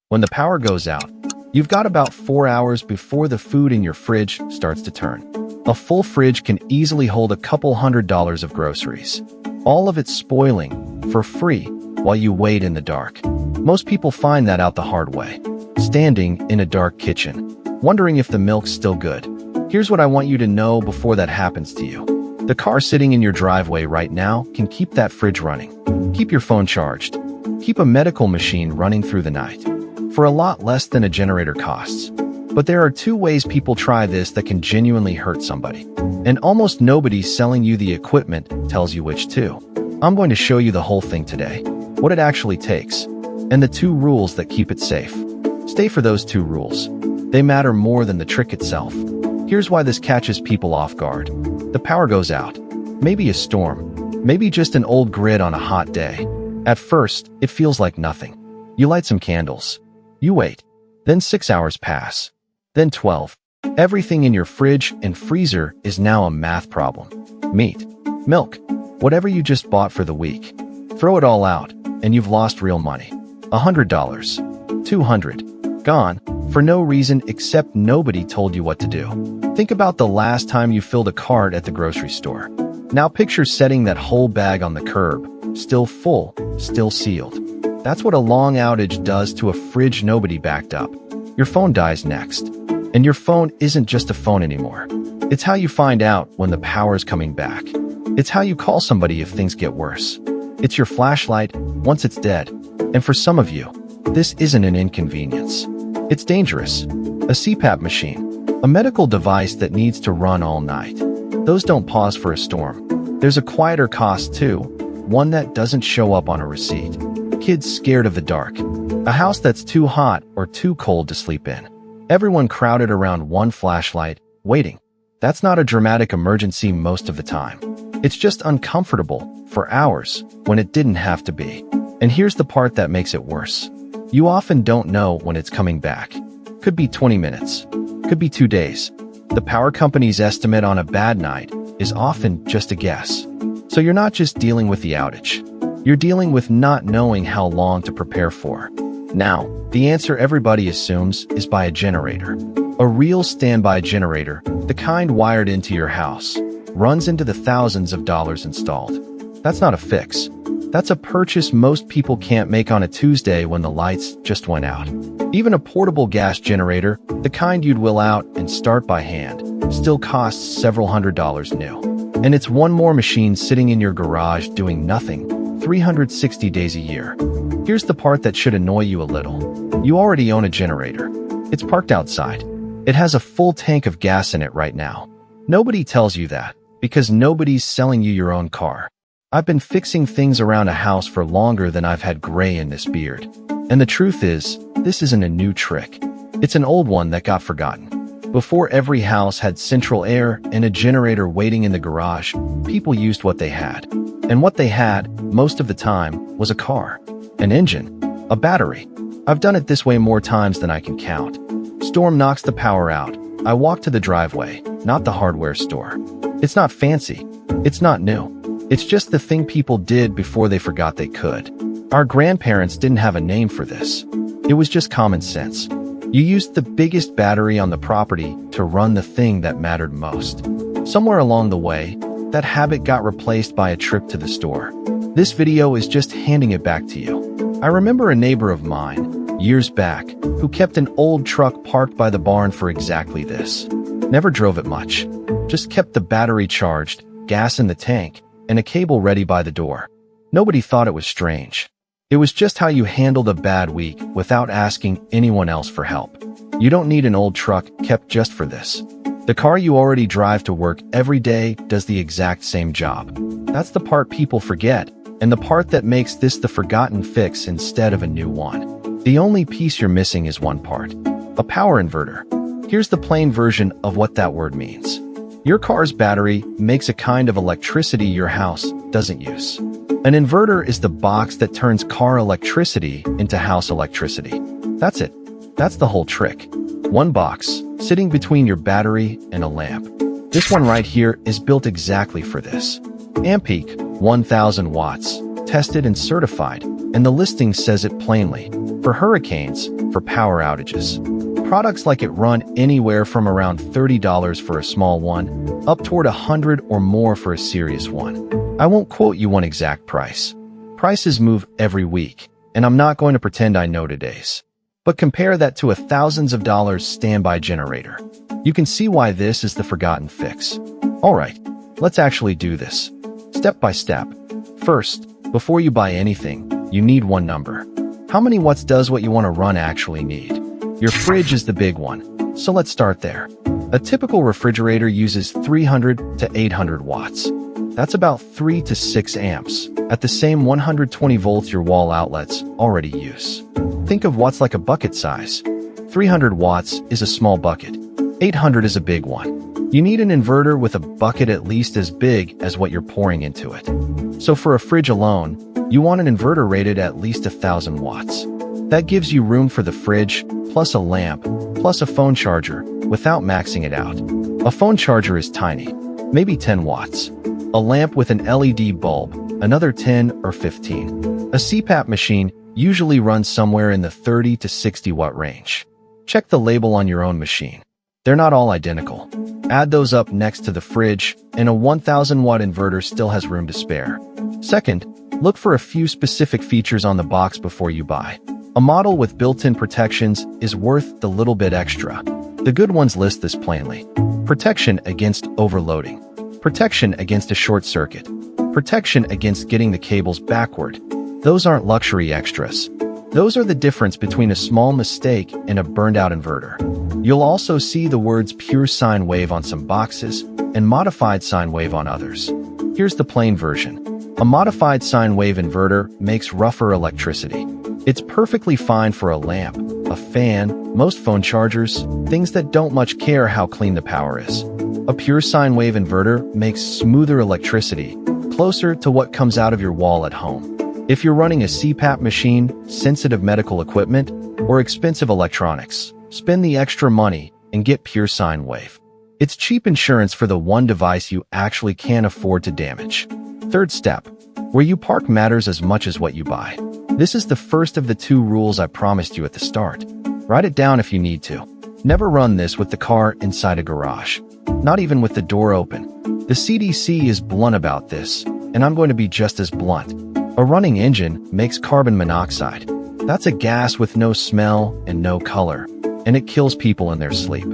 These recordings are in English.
When the power goes out, you've got about 4 hours before the food in your fridge starts to turn. A full fridge can easily hold a couple $100 of groceries. All of it spoiling for free while you wait in the dark. Most people find that out the hard way, standing in a dark kitchen, wondering if the milk's still good. Here's what I want you to know before that happens to you. The car sitting in your driveway right now can keep that fridge running. Keep your phone charged. Keep a medical machine running through the night. For a lot less than a generator costs. But there are 2 ways people try this that can genuinely hurt somebody. And almost nobody selling you the equipment tells you which 2. I'm going to show you the whole thing today, what it actually takes, and the 2 rules that keep it safe. Stay for those 2 rules. They matter more than the trick itself. Here's why this catches people off guard. The power goes out. Maybe a storm. Maybe just an old grid on a hot day. At first, it feels like nothing. You light some candles. You wait. Then 6 hours pass. Then 12. Everything in your fridge and freezer is now a math problem. Meat, milk, whatever you just bought for the week. Throw it all out, and you've lost real money. $100, $200, gone, for no reason except nobody told you what to do. Think about the last time you filled a cart at the grocery store. Now picture setting that whole bag on the curb, still full, still sealed. That's what a long outage does to a fridge nobody backed up. Your phone dies next. And your phone isn't just a phone anymore. It's how you find out when the power's coming back. It's how you call somebody if things get worse. It's your flashlight once it's dead. And for some of you, this isn't an inconvenience. It's dangerous. A CPAP machine, a medical device that needs to run all night. Those don't pause for a storm. There's a quieter cost too, one that doesn't show up on a receipt. Kids scared of the dark. A house that's too hot or too cold to sleep in. Everyone crowded around one flashlight, waiting. That's not a dramatic emergency most of the time. It's just uncomfortable for hours when it didn't have to be. And here's the part that makes it worse. You often don't know when it's coming back. Could be 20 minutes. Could be 2 days. The power company's estimate on a bad night is often just a guess. So you're not just dealing with the outage. You're dealing with not knowing how long to prepare for. Now, the answer everybody assumes is by a generator. A real standby generator, the kind wired into your house, runs into the thousands of dollars installed. That's not a fix. That's a purchase most people can't make on a Tuesday when the lights just went out. Even a portable gas generator, the kind you'd will out and start by hand, still costs several $100s new. And it's one more machine sitting in your garage doing nothing, 360 days a year. Here's the part that should annoy you a little. You already own a generator. It's parked outside. It has a full tank of gas in it right now. Nobody tells you that, because nobody's selling you your own car. I've been fixing things around a house for longer than I've had gray in this beard. And the truth is, this isn't a new trick. It's an old one that got forgotten. Before every house had central air and a generator waiting in the garage, people used what they had. And what they had, most of the time, was a car, an engine, a battery. I've done it this way more times than I can count. Storm knocks the power out. I walk to the driveway, not the hardware store. It's not fancy. It's not new. It's just the thing people did before they forgot they could. Our grandparents didn't have a name for this. It was just common sense. You used the biggest battery on the property to run the thing that mattered most. Somewhere along the way, that habit got replaced by a trip to the store. This video is just handing it back to you. I remember a neighbor of mine, years back, who kept an old truck parked by the barn for exactly this. Never drove it much. Just kept the battery charged, gas in the tank, and a cable ready by the door. Nobody thought it was strange. It was just how you handled a bad week without asking anyone else for help. You don't need an old truck kept just for this. The car you already drive to work every day does the exact same job. That's the part people forget, and the part that makes this the forgotten fix instead of a new one. The only piece you're missing is one part: a power inverter. Here's the plain version of what that word means. Your car's battery makes a kind of electricity your house doesn't use. An inverter is the box that turns car electricity into house electricity. That's it. That's the whole trick. One box, sitting between your battery and a lamp. This one right here is built exactly for this. Ampeak, 1000 watts, tested and certified, and the listing says it plainly. For hurricanes, for power outages. Products like it run anywhere from around $30 for a small one, up toward $100 or more for a serious one. I won't quote you one exact price. Prices move every week, and I'm not going to pretend I know today's. But compare that to a thousands of dollars standby generator. You can see why this is the forgotten fix. Alright, let's actually do this. Step by step. First, before you buy anything, you need one number. How many watts does what you want to run actually need? Your fridge is the big one, so let's start there. A typical refrigerator uses 300 to 800 watts. That's about 3 to 6 amps, at the same 120 volts your wall outlets already use. Think of watts like a bucket size. 300 watts is a small bucket. 800 is a big one. You need an inverter with a bucket at least as big as what you're pouring into it. So for a fridge alone, you want an inverter rated at least 1,000 watts. That gives you room for the fridge, plus a lamp, plus a phone charger, without maxing it out. A phone charger is tiny, maybe 10 watts. A lamp with an LED bulb, another 10 or 15. A CPAP machine usually runs somewhere in the 30 to 60 watt range. Check the label on your own machine. They're not all identical. Add those up next to the fridge, and a 1,000 watt inverter still has room to spare. Second, look for a few specific features on the box before you buy. A model with built-in protections is worth the little bit extra. The good ones list this plainly. Protection against overloading. Protection against a short circuit. Protection against getting the cables backward. Those aren't luxury extras. Those are the difference between a small mistake and a burned-out inverter. You'll also see the words pure sine wave on some boxes and modified sine wave on others. Here's the plain version. A modified sine wave inverter makes rougher electricity. It's perfectly fine for a lamp, a fan, most phone chargers, things that don't much care how clean the power is. A pure sine wave inverter makes smoother electricity, closer to what comes out of your wall at home. If you're running a CPAP machine, sensitive medical equipment, or expensive electronics, spend the extra money and get pure sine wave. It's cheap insurance for the one device you actually can't afford to damage. Third step, where you park matters as much as what you buy. This is the first of the 2 rules I promised you at the start. Write it down if you need to. Never run this with the car inside a garage. Not even with the door open. The CDC is blunt about this, and I'm going to be just as blunt. A running engine makes carbon monoxide. That's a gas with no smell and no color, and it kills people in their sleep.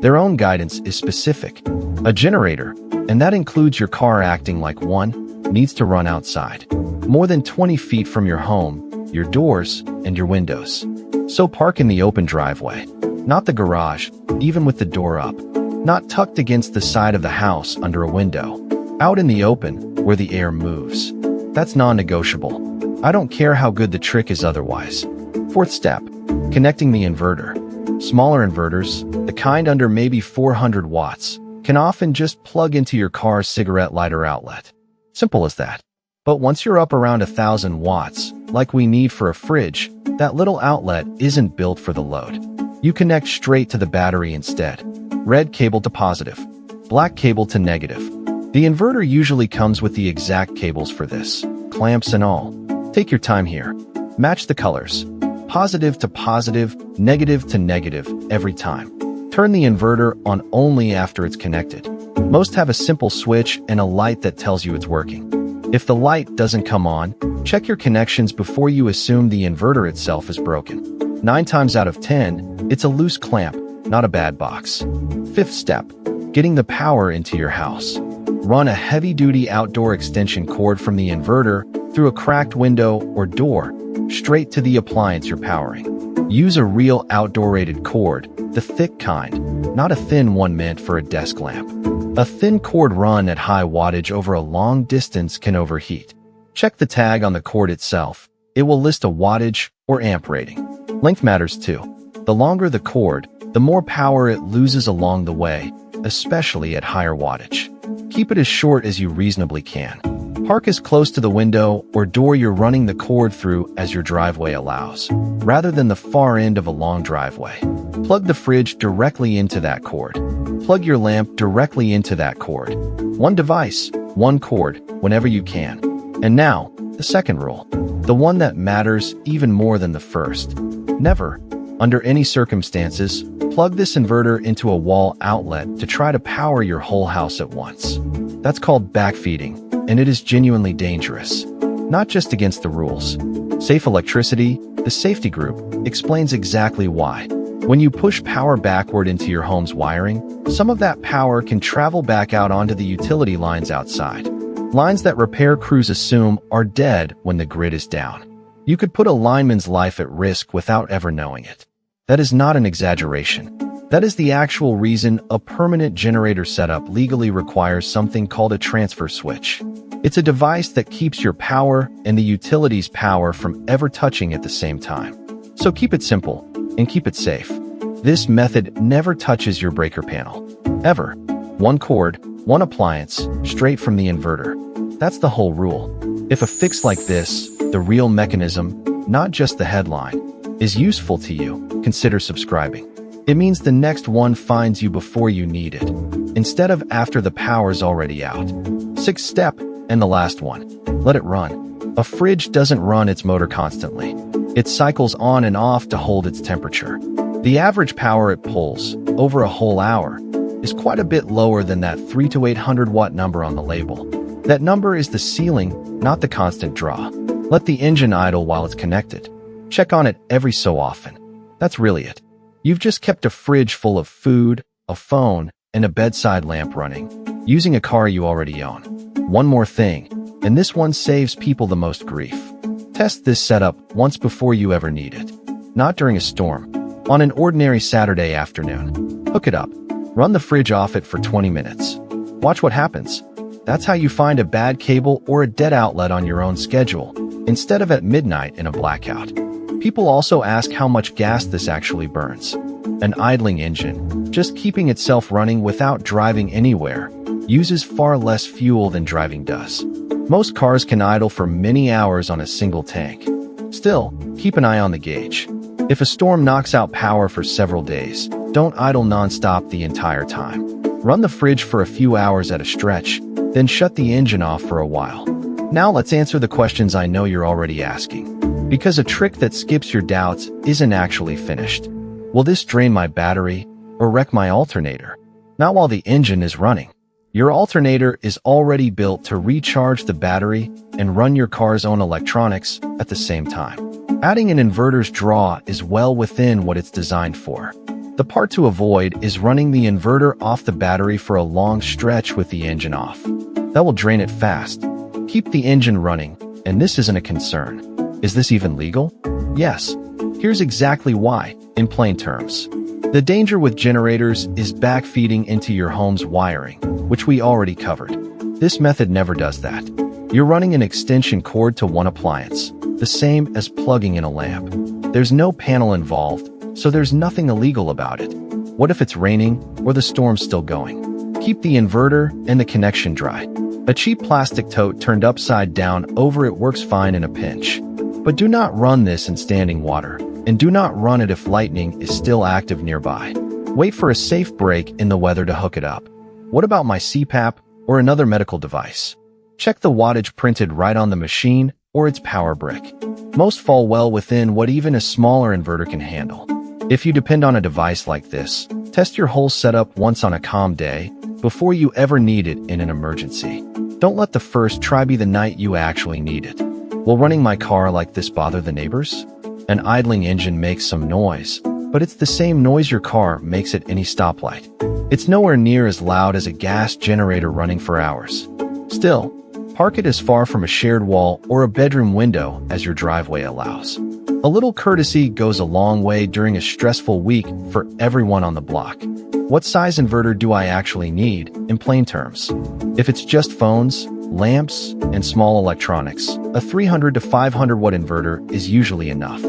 Their own guidance is specific. A generator, and that includes your car acting like one, needs to run outside. More than 20 feet from your home, your doors, and your windows. So park in the open driveway. Not the garage, even with the door up. Not tucked against the side of the house under a window. Out in the open, where the air moves. That's non-negotiable. I don't care how good the trick is otherwise. Fourth step, connecting the inverter. Smaller inverters, the kind under maybe 400 watts, can often just plug into your car's cigarette lighter outlet. Simple as that. But once you're up around 1,000 watts, like we need for a fridge, that little outlet isn't built for the load. You connect straight to the battery instead. Red cable to positive, black cable to negative. The inverter usually comes with the exact cables for this, clamps and all. Take your time here. Match the colors. Positive to positive, negative to negative, every time. Turn the inverter on only after it's connected. Most have a simple switch and a light that tells you it's working. If the light doesn't come on, check your connections before you assume the inverter itself is broken. 9 times out of 10, it's a loose clamp, not a bad box. Fifth step, getting the power into your house. Run a heavy-duty outdoor extension cord from the inverter through a cracked window or door, straight to the appliance you're powering. Use a real outdoor-rated cord, the thick kind, not a thin one meant for a desk lamp. A thin cord run at high wattage over a long distance can overheat. Check the tag on the cord itself. It will list a wattage or amp rating. Length matters too. The longer the cord, the more power it loses along the way, especially at higher wattage. Keep it as short as you reasonably can. Park as close to the window or door you're running the cord through as your driveway allows, rather than the far end of a long driveway. Plug the fridge directly into that cord. Plug your lamp directly into that cord. One device, one cord, whenever you can. And now, the second rule. The one that matters even more than the first. Never, Under any circumstances, plug this inverter into a wall outlet to try to power your whole house at once. That's called backfeeding, and it is genuinely dangerous. Not just against the rules. Safe Electricity, the safety group, explains exactly why. When you push power backward into your home's wiring, some of that power can travel back out onto the utility lines outside. Lines that repair crews assume are dead when the grid is down. You could put a lineman's life at risk without ever knowing it. That is not an exaggeration. That is the actual reason a permanent generator setup legally requires something called a transfer switch. It's a device that keeps your power and the utility's power from ever touching at the same time. So keep it simple and keep it safe. This method never touches your breaker panel. Ever. One cord, one appliance, straight from the inverter. That's the whole rule. If a fix like this, the real mechanism, not just the headline, is useful to you, consider subscribing. It means the next one finds you before you need it, instead of after the power's already out. Sixth step, and the last one. Let it run. A fridge doesn't run its motor constantly. It cycles on and off to hold its temperature. The average power it pulls, over a whole hour, is quite a bit lower than that 300 to 800 watt number on the label. That number is the ceiling, not the constant draw. Let the engine idle while it's connected. Check on it every so often. That's really it. You've just kept a fridge full of food, a phone, and a bedside lamp running, using a car you already own. One more thing, and this one saves people the most grief. Test this setup once before you ever need it. Not during a storm. On an ordinary Saturday afternoon. Hook it up. Run the fridge off it for 20 minutes. Watch what happens. That's how you find a bad cable or a dead outlet on your own schedule, instead of at midnight in a blackout. People also ask how much gas this actually burns. An idling engine, just keeping itself running without driving anywhere, uses far less fuel than driving does. Most cars can idle for many hours on a single tank. Still, keep an eye on the gauge. If a storm knocks out power for several days, don't idle non-stop the entire time. Run the fridge for a few hours at a stretch, then shut the engine off for a while. Now let's answer the questions I know you're already asking. Because a trick that skips your doubts isn't actually finished. Will this drain my battery or wreck my alternator? Not while the engine is running. Your alternator is already built to recharge the battery and run your car's own electronics at the same time. Adding an inverter's draw is well within what it's designed for. The part to avoid is running the inverter off the battery for a long stretch with the engine off. That will drain it fast. Keep the engine running, and this isn't a concern. Is this even legal? Yes. Here's exactly why, in plain terms. The danger with generators is backfeeding into your home's wiring, which we already covered. This method never does that. You're running an extension cord to one appliance, the same as plugging in a lamp. There's no panel involved, so there's nothing illegal about it. What if it's raining or the storm's still going? Keep the inverter and the connection dry. A cheap plastic tote turned upside down over it works fine in a pinch. But do not run this in standing water, and do not run it if lightning is still active nearby. Wait for a safe break in the weather to hook it up. What about my CPAP or another medical device? Check the wattage printed right on the machine or its power brick. Most fall well within what even a smaller inverter can handle. If you depend on a device like this, test your whole setup once on a calm day before you ever need it in an emergency. Don't let the first try be the night you actually need it. Will running my car like this bother the neighbors? An idling engine makes some noise, but it's the same noise your car makes at any stoplight. It's nowhere near as loud as a gas generator running for hours. Still, park it as far from a shared wall or a bedroom window as your driveway allows. A little courtesy goes a long way during a stressful week for everyone on the block. What size inverter do I actually need, in plain terms? If it's just phones, lamps, and small electronics, a 300 to 500 watt inverter is usually enough.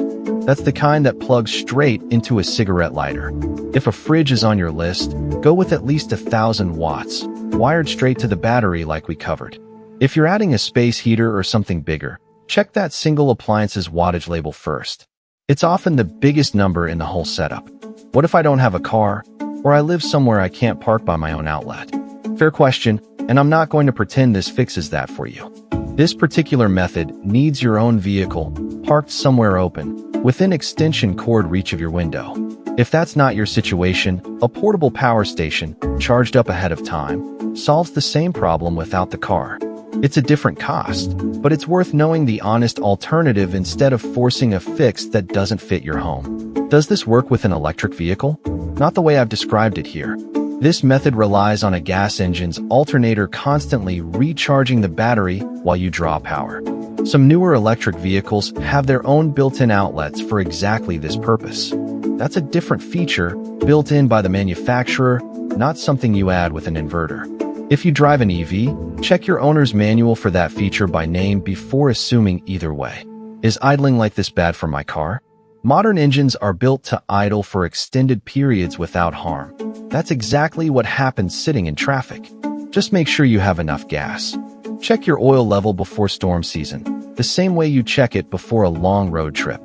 That's the kind that plugs straight into a cigarette lighter. If a fridge is on your list, go with at least 1,000 watts, wired straight to the battery like we covered. If you're adding a space heater or something bigger, check that single appliance's wattage label first. It's often the biggest number in the whole setup. What if I don't have a car, or I live somewhere I can't park by my own outlet? Fair question, and I'm not going to pretend this fixes that for you. This particular method needs your own vehicle, parked somewhere open, within extension cord reach of your window. If that's not your situation, a portable power station, charged up ahead of time, solves the same problem without the car. It's a different cost, but it's worth knowing the honest alternative instead of forcing a fix that doesn't fit your home. Does this work with an electric vehicle? Not the way I've described it here. This method relies on a gas engine's alternator constantly recharging the battery while you draw power. Some newer electric vehicles have their own built-in outlets for exactly this purpose. That's a different feature built in by the manufacturer, not something you add with an inverter. If you drive an EV, check your owner's manual for that feature by name before assuming either way. Is idling like this bad for my car? Modern engines are built to idle for extended periods without harm. That's exactly what happens sitting in traffic. Just make sure you have enough gas. Check your oil level before storm season, the same way you check it before a long road trip.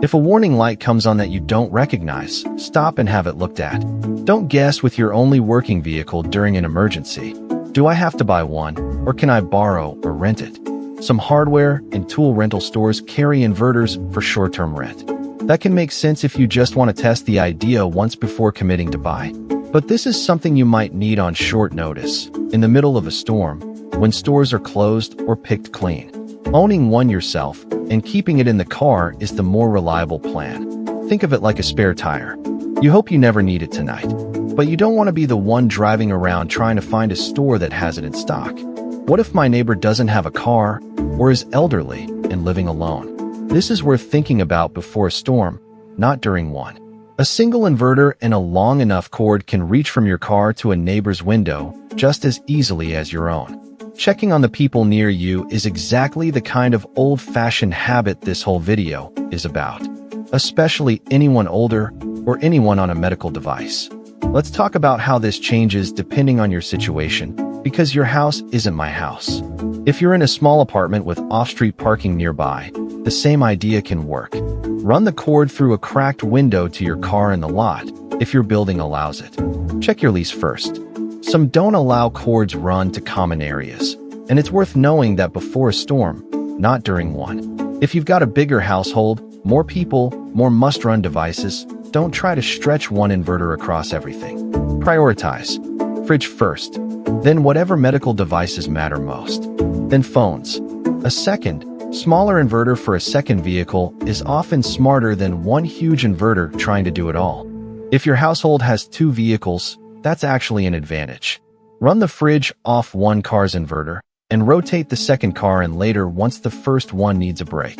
If a warning light comes on that you don't recognize, stop and have it looked at. Don't guess with your only working vehicle during an emergency. Do I have to buy one, or can I borrow or rent it? Some hardware and tool rental stores carry inverters for short-term rent. That can make sense if you just want to test the idea once before committing to buy. But this is something you might need on short notice, in the middle of a storm, when stores are closed or picked clean. Owning one yourself and keeping it in the car is the more reliable plan. Think of it like a spare tire. You hope you never need it tonight, but you don't want to be the one driving around trying to find a store that has it in stock. What if my neighbor doesn't have a car or is elderly and living alone? This is worth thinking about before a storm, not during one. A single inverter and a long enough cord can reach from your car to a neighbor's window just as easily as your own. Checking on the people near you is exactly the kind of old-fashioned habit this whole video is about, especially anyone older or anyone on a medical device. Let's talk about how this changes depending on your situation, because your house isn't my house. If you're in a small apartment with off-street parking nearby, the same idea can work. Run the cord through a cracked window to your car in the lot, if your building allows it. Check your lease first. Some don't allow cords run to common areas, and it's worth knowing that before a storm, not during one. If you've got a bigger household, more people, more must-run devices, don't try to stretch one inverter across everything. Prioritize. Fridge first, then whatever medical devices matter most. Then phones. A second, smaller inverter for a second vehicle is often smarter than one huge inverter trying to do it all. If your household has two vehicles, that's actually an advantage. Run the fridge off one car's inverter and rotate the second car in later once the first one needs a break.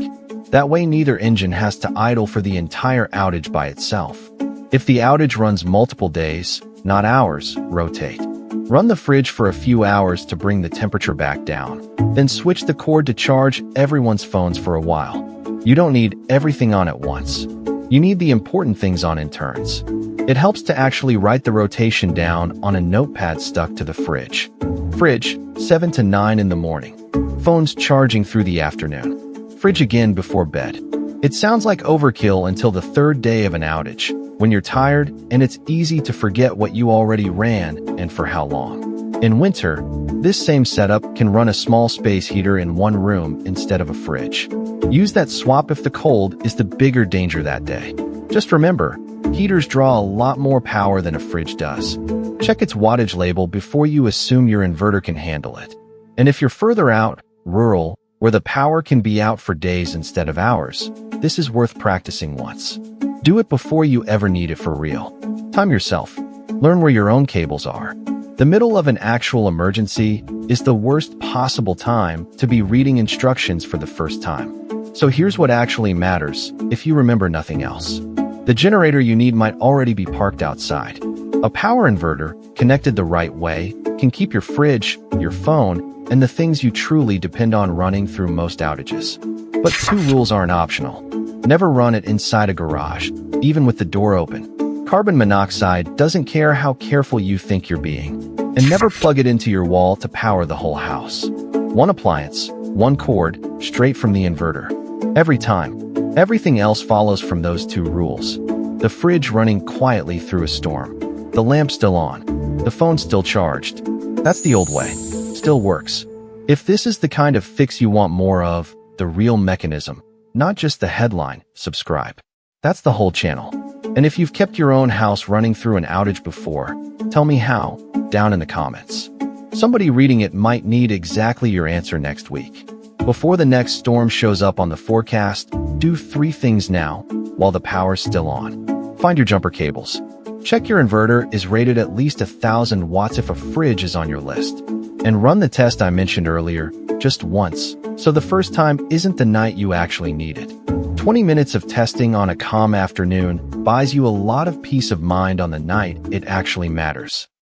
That way neither engine has to idle for the entire outage by itself. If the outage runs multiple days, not hours, rotate. Run the fridge for a few hours to bring the temperature back down. Then switch the cord to charge everyone's phones for a while. You don't need everything on at once. You need the important things on in turns. It helps to actually write the rotation down on a notepad stuck to the fridge. Fridge, 7 to 9 in the morning. Phones charging through the afternoon. Fridge again before bed. It sounds like overkill until the third day of an outage, when you're tired and it's easy to forget what you already ran and for how long. In winter, this same setup can run a small space heater in one room instead of a fridge. Use that swap if the cold is the bigger danger that day. Just remember, heaters draw a lot more power than a fridge does. Check its wattage label before you assume your inverter can handle it. And if you're further out, rural, where the power can be out for days instead of hours, this is worth practicing once. Do it before you ever need it for real. Time yourself. Learn where your own cables are. The middle of an actual emergency is the worst possible time to be reading instructions for the first time. So here's what actually matters, if you remember nothing else. The generator you need might already be parked outside. A power inverter, connected the right way, can keep your fridge, your phone, and the things you truly depend on running through most outages. But two rules aren't optional. Never run it inside a garage, even with the door open. Carbon monoxide doesn't care how careful you think you're being. And never plug it into your wall to power the whole house. One appliance, one cord, straight from the inverter. Every time. Everything else follows from those two rules. The fridge running quietly through a storm. The lamp still on. The phone still charged. That's the old way. Still works. If this is the kind of fix you want more of, the real mechanism, not just the headline, subscribe. That's the whole channel. And if you've kept your own house running through an outage before, tell me how, down in the comments. Somebody reading it might need exactly your answer next week. Before the next storm shows up on the forecast, do 3 things now, while the power's still on. Find your jumper cables. Check your inverter is rated at least 1,000 watts if a fridge is on your list. And run the test I mentioned earlier, just once, so the first time isn't the night you actually need it. 20 minutes of testing on a calm afternoon buys you a lot of peace of mind on the night it actually matters.